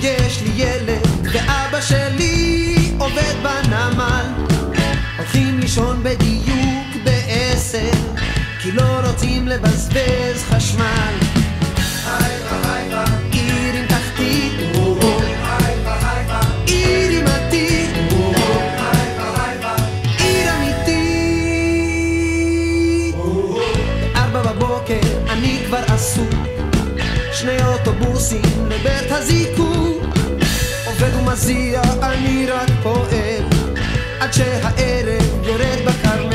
יש לי ילד ואבא שלי עובד בנמל, הולכים לישון בדיוק ב10 כי לא רוצים לבזבז חשמל. עיר עם תחתית, עיר עם עתיד, עיר אמיתית. 4 בבוקר אני כבר עסוק, 2 אוטובוסים לבית הזיקוק, עובד ומזיע אני רק פועל עד שהערב יורד בקרמל.